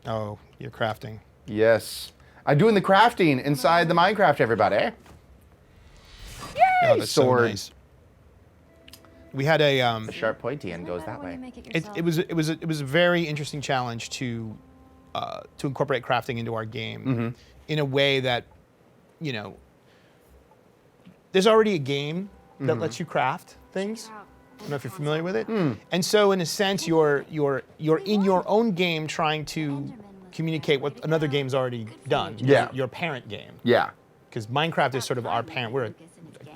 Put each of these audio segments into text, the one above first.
Oh, you're crafting. Yes. I'm doing the crafting inside the Minecraft, everybody. Yay! Oh, that's sword. so nice. We had a The sharp pointy end goes that way. it was a very interesting challenge to incorporate crafting into our game in a way that, you know, there's already a game that lets you craft things. I don't know if you're familiar with it. And so in a sense, you're in your own game trying to communicate what another game's already done. Yeah. Your parent game. Yeah. Because Minecraft is sort of our parent. We're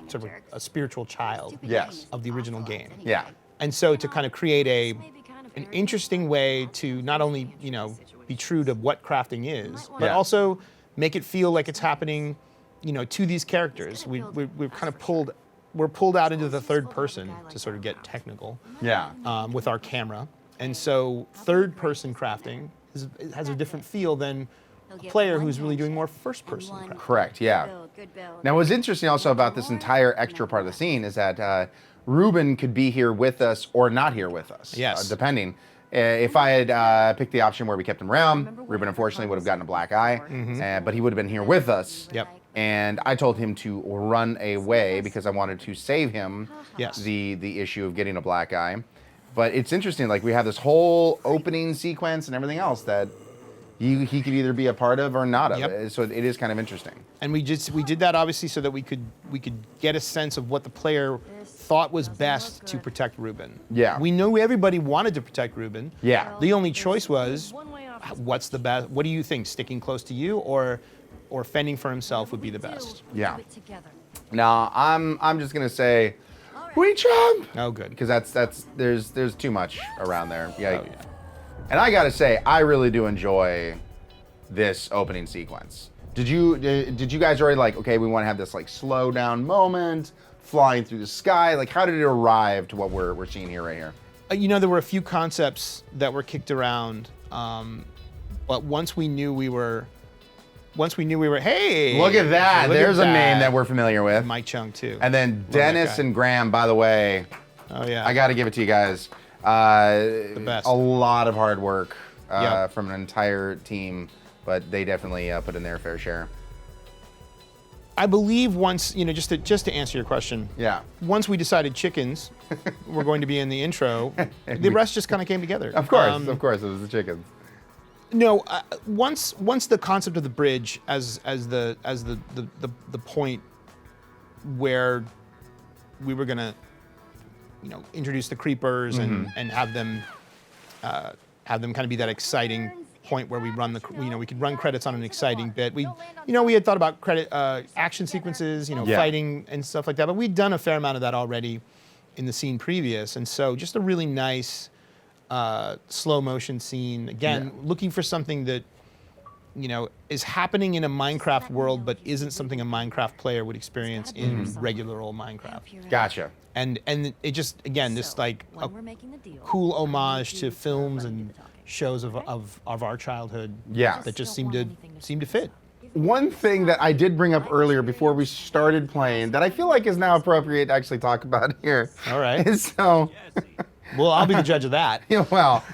sort of a spiritual child Yes. of the original game. Yeah. And so to kind of create an interesting way to not only, you know, be true to what crafting is, but Yeah. also make it feel like it's happening, you know, to these characters. We're kind of pulled out into the third person to sort of get technical. Yeah. With our camera. And so third person crafting has a different feel than a player who's really doing more first person crafting. Correct, yeah. Now, what's interesting also about this entire extra part of the scene is that Ruben could be here with us or not here with us. Yes. Depending. If I had picked the option where we kept him around, Ruben unfortunately would have gotten a black eye, but he would have been here with us. Yep. And I told him to run away because I wanted to save him Yes. the issue of getting a black eye. But it's interesting, like we have this whole opening sequence and everything else that he could either be a part of or not of. Yep. So it is kind of interesting. And we did that obviously so that we could get a sense of what the player thought was best to protect Ruben. Yeah. We knew everybody wanted to protect Ruben. Yeah. The only choice was, what's the best? What do you think? Sticking close to you or fending for himself would be the best? Yeah. Now I'm just gonna say, we jump. Oh, good. Because there's too much around there. Yeah. Oh, yeah. And I gotta say, I really do enjoy this opening sequence. Did you guys already like, okay, we want to have this like slow down moment, flying through the sky? Like, how did it arrive to what we're seeing here right here? You know, there were a few concepts that were kicked around, but once we knew we were, hey, Look at that. look at There's a name that we're familiar with. Mike Chung too. And then Dennis guy. and Graham, by the way, Oh yeah. I got to give it to you guys. The best. A lot of hard work Yep. from an entire team, but they definitely put in their fair share. I believe once, you know, just to answer your question. Yeah. Once we decided chickens were going to be in the intro, the rest just kind of came together. Of course, it was the chickens. No, once the concept of the bridge as the point where we were gonna, you know, introduce the creepers and have them kind of be that exciting point where we run we could run credits on an exciting bit. We had thought about credit action sequences, Yeah. fighting and stuff like that, but we'd done a fair amount of that already in the scene previous, and so just a really nice slow motion scene. Again, looking for something that, you know, is happening in a Minecraft world, but isn't something a Minecraft player would experience in regular old Minecraft. Gotcha. And it just, again, this like a cool homage to films and shows of our childhood. Yeah. That just seem to fit. One thing that I did bring up earlier before we started playing that I feel like is now appropriate to actually talk about here. All right. Is so. Well, I'll be the judge of that. Yeah, well,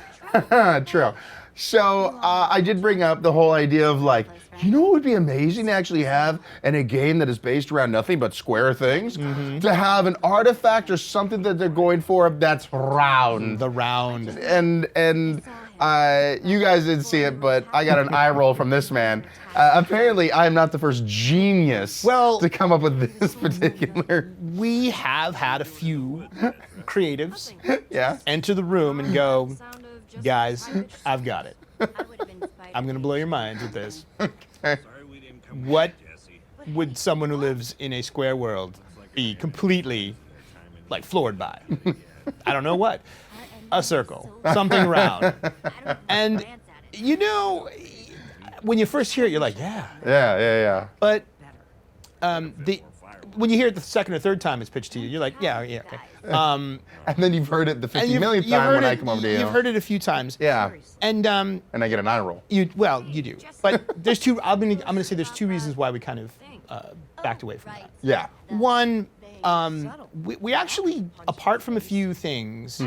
true. So I did bring up the whole idea of like, you know what would be amazing to actually have in a game that is based around nothing but square things? To have an artifact or something that they're going for that's round. The round. And you guys didn't see it, but I got an eye roll from this man. Apparently, I'm not the first genius to come up with this particular. We have had a few creatives Yeah. enter the room and go, guys, I've got it. I'm going to blow your minds with this. Okay. What would someone who lives in a square world be completely, like, floored by? I don't know what. A circle. Something round. And, you know, when you first hear it, you're like, yeah. Yeah. But when you hear it the second or third time it's pitched to you, you're like, yeah, okay. And then you've heard it the 50 millionth time when I come over to you. You've heard it a few times. Yeah. And I get an eye roll. you do. But there's two. I'm gonna say there's two reasons why we kind of backed away from that. Yeah. One, we actually, apart from a few things,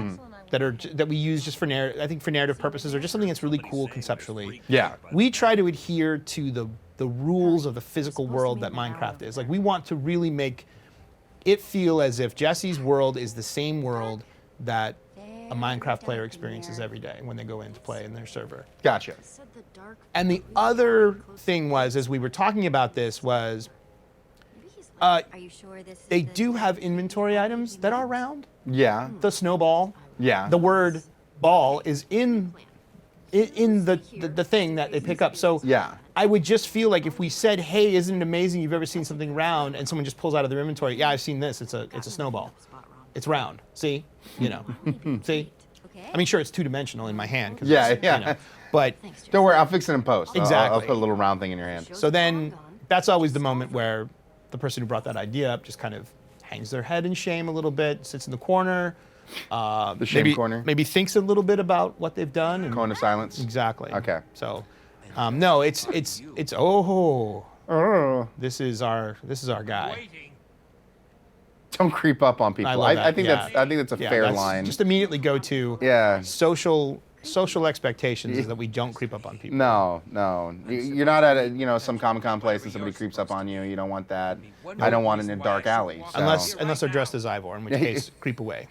that we use just for narrative purposes, or just something that's really cool conceptually. Yeah. We try to adhere to the rules of the physical world that Minecraft is. Like, we want to really make it feel as if Jesse's world is the same world that a Minecraft player experiences every day when they go in to play in their server. Gotcha. And the other thing was, as we were talking about this, was they do have inventory items that are round. Yeah. The snowball. Yeah. The word ball is in the thing that they pick up. So Yeah. I would just feel like if we said, "Hey, isn't it amazing you've ever seen something round?" and someone just pulls out of their inventory, "Yeah, I've seen this. It's a snowball. It's round. See, see." I mean, sure, it's two-dimensional in my hand. 'Cause Yeah. But Don't worry, I'll fix it in post. Exactly. I'll put a little round thing in your hand. so then that's always the moment where the person who brought that idea up just kind of hangs their head in shame a little bit, sits in the corner. The shame maybe, corner. Maybe thinks a little bit about what they've done. And, Cone of silence. exactly. Okay. So, no, it's this is our guy. Don't creep up on people. I love that, I think yeah. that's a fair that's line. Just immediately go to Yeah. social expectations is that we don't creep up on people. No. You're not at some Comic-Con place and somebody creeps up on you. You don't want that. I don't want it in a dark alley. So. Unless they're dressed as Ivor, in which case creep away.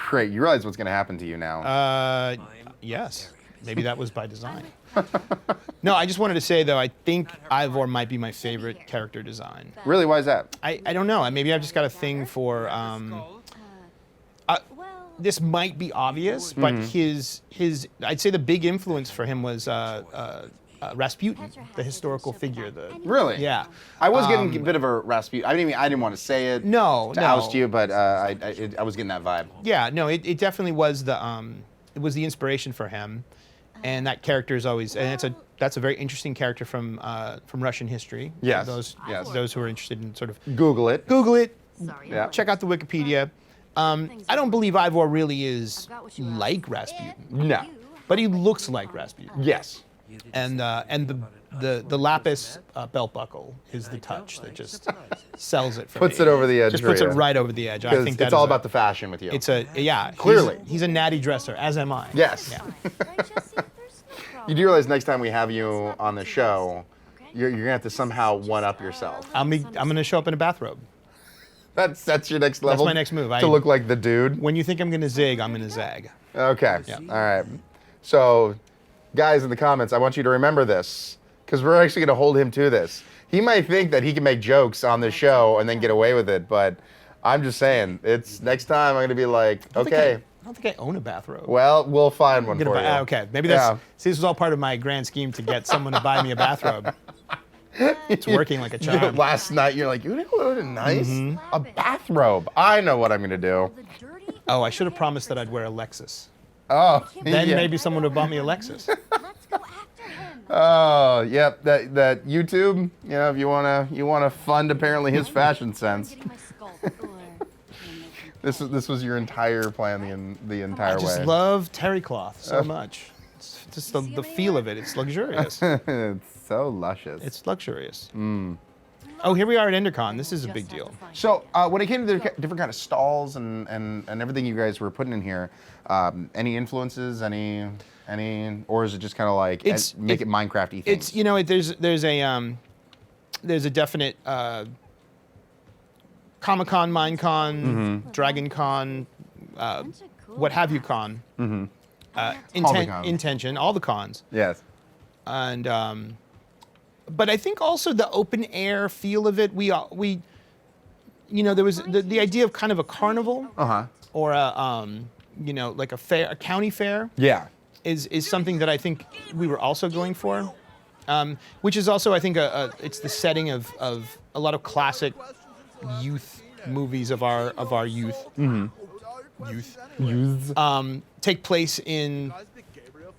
Great. You realize what's going to happen to you now. Yes. Maybe that was by design. No, I just wanted to say, though, I think Ivor might be my favorite character design. Really? Why is that? I don't know. Maybe I've just got a thing for... this might be obvious, but his I'd say the big influence for him was Rasputin, the historical figure. Really? Yeah. I was getting a bit of a Rasputin. I didn't want to say it. No, to oust you, but I was getting that vibe. Yeah, no, it definitely was the inspiration for him, and that character is always, and that's a very interesting character from Russian history. Yes. Those who are interested in sort of Google it. Yeah. Check out the Wikipedia. I don't believe Ivor really is like Rasputin. No. But he looks like Rasputin. Yes. And the lapis belt buckle is the touch that just sells it for Puts me. it over the edge. Just puts it right over the edge. I think it's all about the fashion with you. Clearly. He's a natty dresser, as am I. Yes. Yeah. You do realize next time we have you on the show, you're gonna have to somehow one up yourself. I'm gonna show up in a bathrobe. That's your next level. That's my next move. To look like the dude. When you think I'm gonna zig, I'm gonna zag. Okay. Yeah. All right. So, guys in the comments, I want you to remember this because we're actually gonna hold him to this. He might think that he can make jokes on the show and then get away with it, but I'm just saying, it's next time I'm gonna be like, okay. I don't think I own a bathrobe. Well, we'll find one for you. Okay, maybe see, this was all part of my grand scheme to get someone to buy me a bathrobe. It's working like a charm. Last night, you're like, you know what would be nice? A bathrobe. I know what I'm gonna do. Oh, I should have promised that I'd wear a Lexus. Oh, then maybe someone would have bought me a Lexus. Oh, yep. That YouTube. If you wanna fund apparently his fashion sense. This was your entire plan the entire way. I just love terry cloth so much. It's just the feel of it. It's luxurious. It's so luscious. It's luxurious. Oh, here we are at EnderCon. This is a big deal. So when it came to the different kind of stalls and everything you guys were putting in here, any influences, any, or is it just kind of like make it Minecraft-y things? It's there's a definite Comic-Con, Minecon, DragonCon, what have you con. Intention, all the cons. Yes. And but I think also the open air feel of it. There was the idea of kind of a carnival, or like a fair, a county fair. Yeah. Is something that I think we were also going for, which is also I think it's the setting of a lot of classic youth movies of our youth. Take place in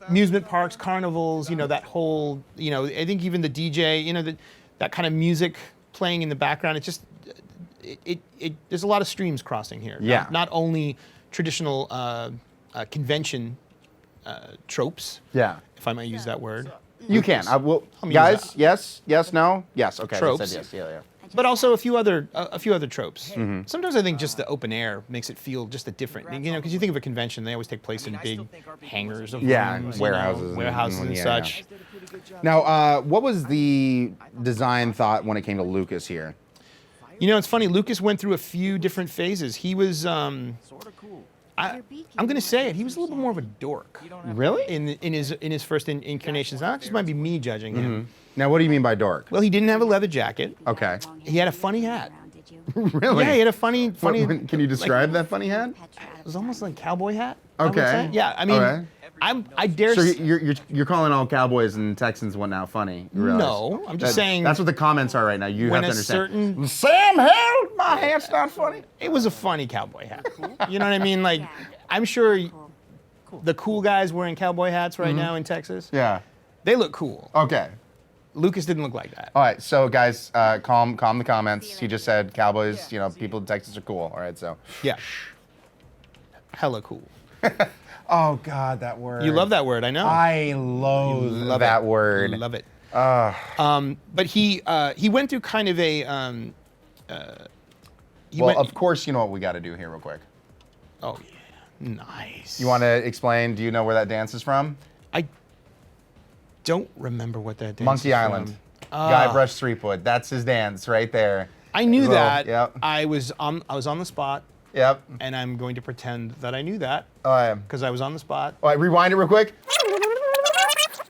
amusement parks, carnivals, that whole, I think even the DJ, that kind of music playing in the background, it just, there's a lot of streams crossing here. Yeah. Not only traditional convention tropes. Yeah. If I might use that word. You can. I will. use Guys, that. yes, no, yes. Okay. Tropes. I said yes. Yeah. but also a few other tropes. Mm-hmm. Sometimes I think just the open air makes it feel just a different, because you think of a convention, they always take place in big hangars of rooms, warehouses and such. Now, what was the design thought when it came to Lucas here? It's funny. Lucas went through a few different phases. He was, I'm gonna say it. He was a little bit more of a dork. Really? In his first incarnations. That just might be me judging him. Now, what do you mean by dork? Well, he didn't have a leather jacket. Okay. He had a funny hat. Really? Yeah, he had a funny. Can you describe that funny hat? It was almost like a cowboy hat. I would Okay. say. Yeah, I mean, Okay. I dare. So you're calling all Cowboys and Texans whatnot funny? You realize? No, I'm just saying. That's what the comments are right now. You have when to a understand. certain. Sam Hell, my hat's not funny. It was a funny cowboy hat. You know what I mean? Like, I'm sure the cool guys wearing cowboy hats right now in Texas. Yeah. They look cool. Okay. Lucas didn't look like that. All right. So guys, calm the comments. He just said Cowboys. People in Texas are cool. All right. So. Yeah. Hella cool. Oh God, that word. You love that word, I know. I loathe that word. Love it. But he went through kind of a. Of course, you know what we got to do here, real quick. Oh yeah, nice. You want to explain? Do you know where that dance is from? I don't remember what that dance Monkey is Island. from. Guybrush Threepwood. That's his dance right there. I knew that. Yep. I was on the spot. Yep. And I'm going to pretend that I knew that All because I was on the spot. right, rewind it real quick.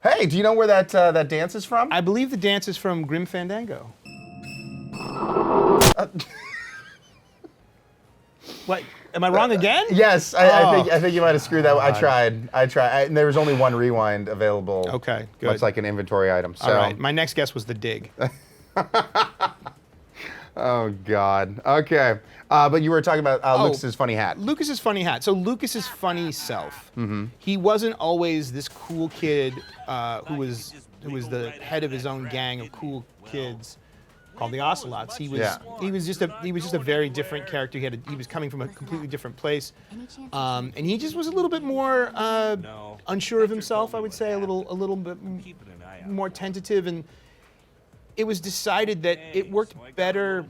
Hey, do you know where that dance is from? I believe the dance is from Grim Fandango. What? Am I wrong again? Yes, I think you might have screwed that. I tried. And there was only one rewind available. Okay, good. Much like an inventory item. So. All right. My next guess was The Dig. Oh God. Okay. But you were talking about Lucas's funny hat. Lucas's funny hat. So Lucas's funny self. He wasn't always this cool kid who was the head of his own gang of cool kids called the Ocelots. He was just a very different character. He was coming from a completely different place, and he just was a little bit more unsure of himself. I would say a little bit more tentative, and it was decided that it worked better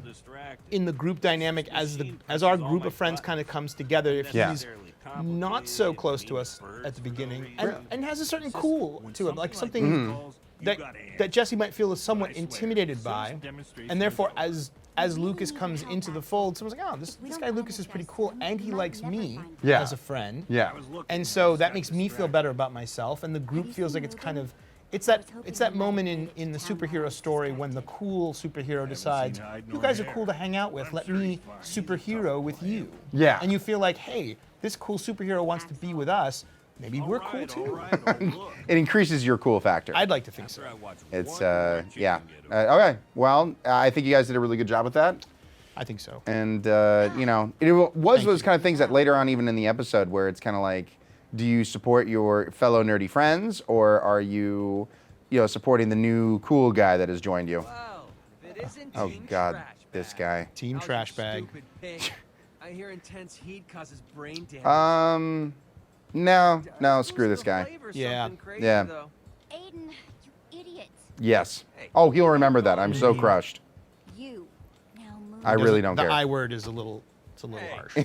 in the group dynamic as our group of friends kind of comes together. If he's not so close to us at the beginning and has a certain cool to him, like something that Jesse might feel is somewhat intimidated by, and therefore as Lucas comes into the fold, someone's like, oh, this guy Lucas is pretty cool, and he likes me as a friend. Yeah. And so that makes me feel better about myself, and the group feels like it's kind of. It's that moment in the superhero story when the cool superhero decides, you guys are cool to hang out with, let me superhero with you. Yeah. And you feel like, hey, this cool superhero wants to be with us, maybe we're cool too. It increases your cool factor. I'd like to think so. It's, yeah. Okay, well, I think you guys did a really good job with that. I think so. And, it was those kind of things that later on, even in the episode, where it's kind of like, do you support your fellow nerdy friends, or are you, supporting the new cool guy that has joined you? Oh God, this guy. Team Trash Bag. I hear intense heat causes brain damage. No, screw this guy. Yeah. Yeah. Aiden, you idiot. Yes. Oh, he'll remember that. I'm so crushed. You. Now move. I really don't the care. I word is a little harsh.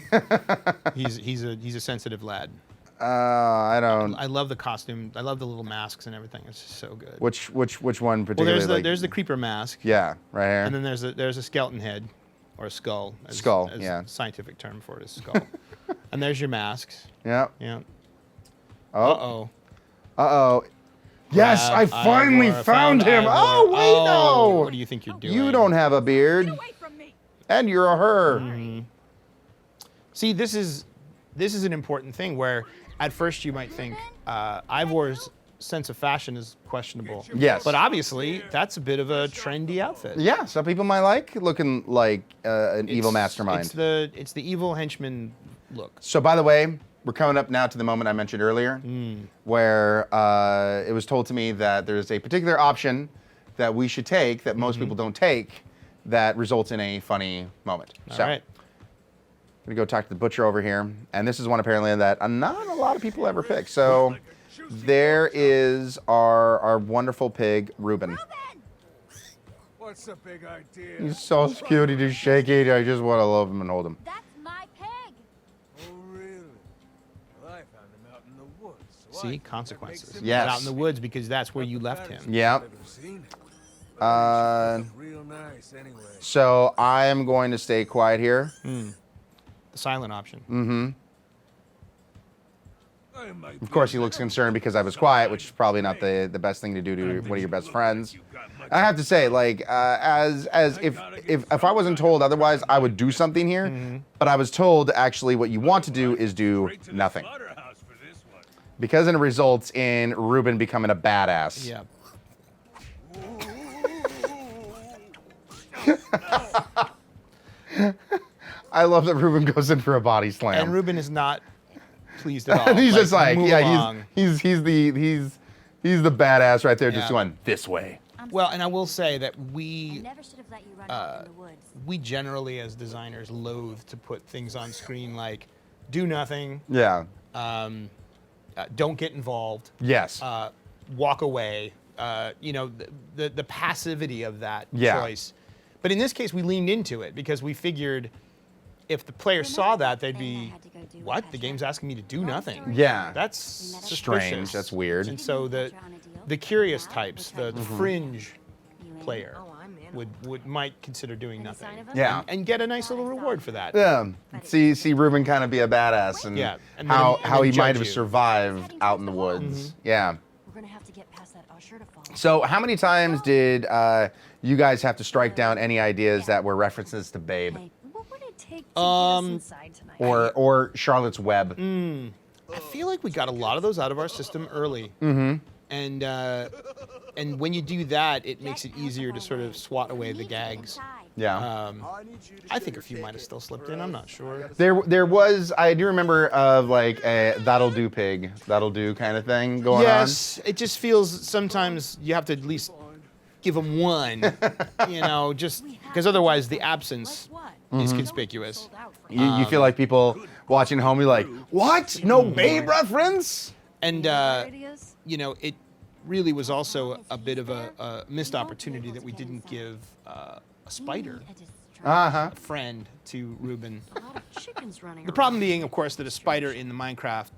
He's a sensitive lad. I don't. I love the costume. I love the little masks and everything. It's just so good. Which one Well, particularly? there's the creeper mask. Yeah, right here. And then there's a skeleton head, or a skull. As yeah. Scientific term for it is skull. And there's your masks. Yeah. Yeah. Oh. Uh-oh. Yes, I finally found him. Ivor. Oh, wait, no. What do you think you're doing? You don't have a beard. Away from me. And you're a her. Mm-hmm. See, this is an important thing where at first you might think Ivor's sense of fashion is questionable. Yes. But obviously, that's a bit of a trendy outfit. Yeah, some people might like looking like an evil mastermind. It's the evil henchman look. So, by the way, we're coming up now to the moment I mentioned earlier, where it was told to me that there's a particular option that we should take that most people don't take that results in a funny moment. All right. I'm gonna go talk to the butcher over here, and this is one apparently that not a lot of people ever pick. So there is our wonderful pig, Reuben. What's the big idea? He's so cute. He's just shaky. I just want to love him and hold him. That's my pig. Oh, really? Well, I found him out in the woods. So See, I think that consequences. makes him Yes. Out in the woods because that's where you left him. Yeah. I've ever seen it. But she's real nice anyway. So I am going to stay quiet here. The silent option. Mm-hmm. I might Of course, he looks concerned because I was quiet, which is probably not the best thing to do to one of your best friends. I have to say, like, as if I wasn't told otherwise, I would do something here. But I was told actually what you want to do is do nothing, slaughterhouse for this one. because then it results in Ruben becoming a badass. Yeah. I love that Ruben goes in for a body slam. And Ruben is not pleased at all. And he's just like, move yeah, along. he's the badass right there, just Yeah. going this way. Well, and I will say that I we never should have let you run off in the woods. generally as designers loathe to put things on screen like do nothing, Yeah. don't get involved, Yes. walk away. You know, the passivity of that Yeah. choice. But in this case, we leaned into it because we figured if the player saw that, they'd be, what? The game's asking me to do nothing. Yeah. That's Strange. suspicious. That's weird. And so the curious types, the fringe player, might consider doing nothing. Yeah. And get a nice little reward for that. Yeah. See Ruben kind of be a badass and, Yeah, and how then he might judge have you. survived out in the woods. Yeah. We're gonna have to get past that usher to follow. So how many times did you guys have to strike down any ideas that were references to Babe Hey, what would it take to get us inside tonight? or Charlotte's Web? I feel like we got a lot of those out of our system early. And when you do that, it makes it easier to sort of swat away the gags. Yeah. I think a few might have still slipped in. I'm not sure. There was, I do remember of like a that'll do pig, that'll do kind of thing going Yes, it just feels sometimes you have to at least give them one, you know, just because otherwise the absence is conspicuous. on. You feel like people watching home, you're like, what? No Babe reference? And, you know, it really was also a bit of a missed opportunity that we didn't give a spider Uh-huh. friend to Ruben. A lot of chickens running The problem being, of course, that a spider in the Minecraft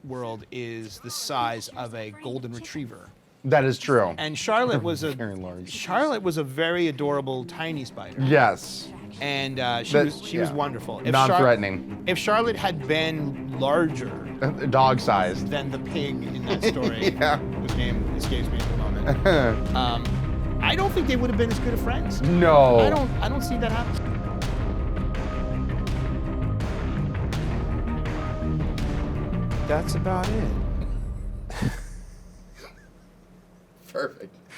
world is the size of a golden retriever. That is true. And Charlotte was Very large. Charlotte was a very adorable tiny spider. Yes. And she That- was yeah. wonderful. Non-threatening. If Charlotte had been larger Dog sized. than the pig in that story, Yeah. whose name escapes me at the moment, I don't think they would have been as good of friends. No. I don't see that happening. That's about it. Perfect.